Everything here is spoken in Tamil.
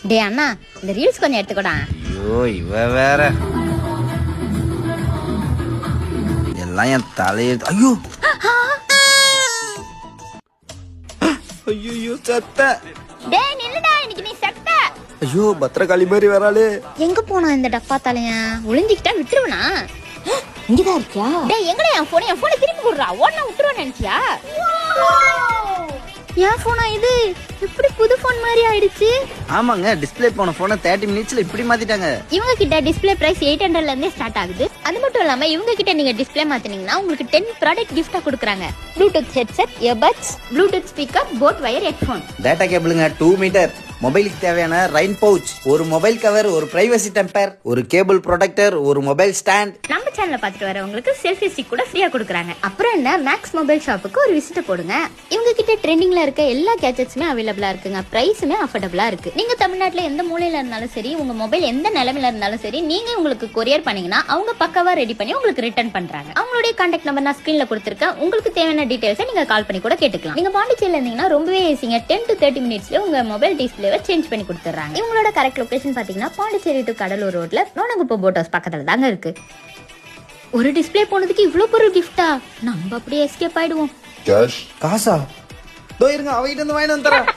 டே அண்ணா, இந்த ரீல்ஸ் கொஞ்சம் எடுத்துக்கோடா. ஐயோ இவ வேற எல்லாம் என் தலையெழுத்து. ஐயோ ஐயோ சத்த. டேய் நில்லுடா, இன்னைக்கு நீ செத்த. ஐயோ பத்திரகாளி மாதிரி வராளே. எங்க போனா இந்த டப்பா தலையன்? ஒளிஞ்சிக்கிட்டா விட்டுருவனா? இங்கதான் இருக்கியா? டேய் எங்கடா என் போனை திருப்பி போடுறா. ஓடனா விட்டுருவேன் நினைச்சியா? என் போனா இது? இப்படி புது போன் மாதிரி ஆயிடுச்சு. ஆமாங்க, டிஸ்பிளே போன போனை 30 மினிட்ஸ்ல இப்படி மாத்திட்டாங்க. இவங்க கிட்ட டிஸ்பிளே பிரைஸ் 800ல இருந்தே ஸ்டார்ட் ஆகுது. அது மட்டும் இல்லாம இவங்க கிட்ட நீங்க டிஸ்பிளே மாத்தினீங்கன்னா உங்களுக்கு 10 ப்ராடக்ட் கிஃப்டா கொடுக்குறாங்க. Bluetooth headset, earbuds, Bluetooth speaker, boAt wire headphone. Data கேபிளுங்க 2 மீட்டர், மொபைலுக்கு தேவையான ரைன் பவுச், ஒரு மொபைல் கவர், ஒரு பிரைவசி டெம்பர், ஒரு கேபிள் ப்ரொடெக்டர், ஒரு மொபைல் ஸ்டாண்ட். நம்ம சேனலை பார்த்துட்டு வரவங்களுக்கு செல்ஃபி ஸ்டிக் கூட ஃப்ரீயா கொடுக்குறாங்க. அப்புறம் என்ன, மேக்ஸ் மொபைல் ஷாப்புக்கு ஒரு விசிட் போடுங்க. இவங்க கிட்ட ட்ரெண்டிங்ல இருக்க எல்லா கேஜெட்ஸுமே அவைலபிளா இருக்குங்க. பிரைஸுமே அஃபோர்டபுளா இருக்கு. நீங்க தமிழ்நாட்டுல எந்த மூலையில இருந்தாலும் சரி, உங்க மொபைல் எந்த நிலைமையில இருந்தாலும் சரி, நீங்க உங்களுக்கு கொரியர் பண்ணீங்கன்னா அவங்க பக்காவா ரெடி பண்ணி உங்களுக்கு ரிட்டர்ன் பண்றாங்க. அவங்களுடைய கான்டாக்ட் நம்பர் நான் ஸ்கிரீன்ல கொடுத்திருக்கேன். உங்களுக்கு தேவையான டீடைல்ஸை நீங்க கால் பண்ணி கூட கேட்டுக்கலாம். நீங்க பாண்டிச்சேரியில இருந்தீங்கன்னா ரொம்பவே ஈஸிங்க. 10 to 30 மினிட்ஸ்ல உங்க மொபைல் டிஸ்பிளேவை சேஞ்ச் பண்ணி கொடுத்துறாங்க. இவங்களோட கரெக்ட் லொகேஷன் பாத்தீங்கன்னா பாண்டிச்சேரி டு கடலூர் ரோட்ல நோனகுப்பம் போட் ஹவுஸ் பக்கத்துல தாங்க இருக்கு. ஒரு டிஸ்பிளே போனதுக்கு இவ்வளவு பொருள் கிஃப்டா? நம்ம அப்படியே எஸ்கேப் ஆயிடுவோம். காசா? தோ இருங்க, அவகிட்ட இருந்து வாங்கிட்டு வந்துறேன்.